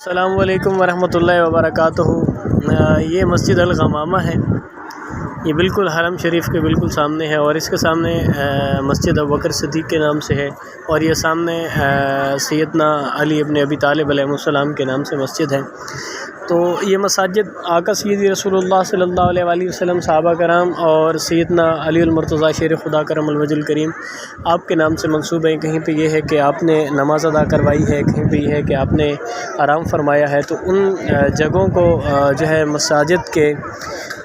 السلام علیکم ورحمۃ اللہ وبرکاتہ۔ یہ مسجد الغمامہ ہے، یہ بالکل حرم شریف کے بالکل سامنے ہے، اور اس کے سامنے مسجد ابوبکر صدیق کے نام سے ہے، اور یہ سامنے سیدنا علی ابن ابی طالب علیہ السلام کے نام سے مسجد ہے۔ تو یہ مساجد آقا سیدی رسول اللہ صلی اللہ علیہ وآلہ وسلم، صحابہ کرام اور سیدنا علی المرتضیٰ شیر خدا کرم الوجہ الکریم آپ کے نام سے منسوب ہیں۔ کہیں پہ یہ ہے کہ آپ نے نماز ادا کروائی ہے، کہیں پہ یہ ہے کہ آپ نے آرام فرمایا ہے، تو ان جگہوں کو جو ہے مساجد کے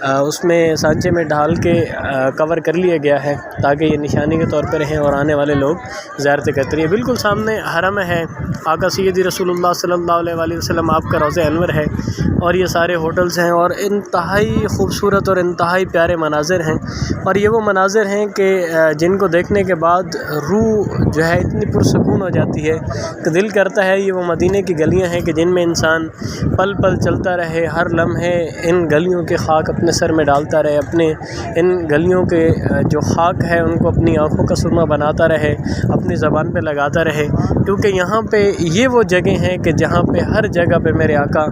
اس میں سانچے میں ڈھال کے کور کر لیا گیا ہے، تاکہ یہ نشانی کے طور پہ رہیں اور آنے والے لوگ زیارتیں کرتے رہیں۔ بالکل سامنے حرم ہے، آقا سیدی رسول اللہ صلی اللہ علیہ وآلہ وسلم آپ کا روضہ انور ہے، اور یہ سارے ہوٹلز ہیں، اور انتہائی خوبصورت اور انتہائی پیارے مناظر ہیں، اور یہ وہ مناظر ہیں کہ جن کو دیکھنے کے بعد روح جو ہے اتنی پرسکون ہو جاتی ہے کہ دل کرتا ہے یہ وہ مدینے کی گلیاں ہیں کہ جن میں انسان پل پل چلتا رہے، ہر لمحے ان گلیوں کے خاک اپنے سر میں ڈالتا رہے، اپنے ان گلیوں کے جو خاک ہے ان کو اپنی آنکھوں کا سرما بناتا رہے، اپنی زبان پہ لگاتا رہے، کیونکہ یہاں پہ یہ وہ جگہ ہیں کہ جہاں پہ ہر جگہ پہ میرے آقا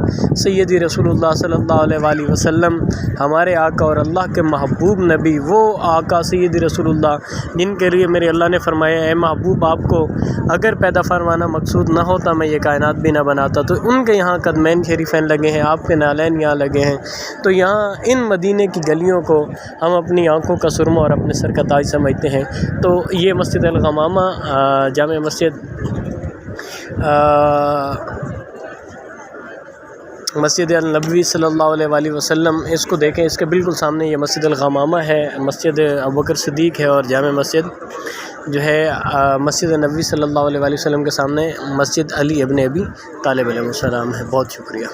سیدی رسول اللہ صلی اللہ علیہ وآلہ وسلم، ہمارے آقا اور اللہ کے محبوب نبی، وہ آقا سیدی رسول اللہ جن کے لیے میرے اللہ نے فرمایا اے محبوب آپ کو اگر پیدا فرمانا مقصود نہ ہوتا میں یہ کائنات بھی نہ بناتا، تو ان کے یہاں قدمین شریفین لگے ہیں، آپ کے نالین یہاں لگے ہیں۔ تو یہاں ان مدینے کی گلیوں کو ہم اپنی آنکھوں کا سرما اور اپنے سر کا تاج سمجھتے ہیں۔ تو یہ مسجد الغمامہ جامع مسجد النبوی صلی اللہ علیہ وآلہ وسلم، اس کو دیکھیں، اس کے بالکل سامنے یہ مسجد الغمامہ ہے، مسجد ابوبکر صدیق ہے، اور جامع مسجد جو ہے مسجد نبوی صلی اللہ علیہ وآلہ وسلم کے سامنے مسجد علی ابن ابی طالب علیہ السلام ہے۔ بہت شکریہ۔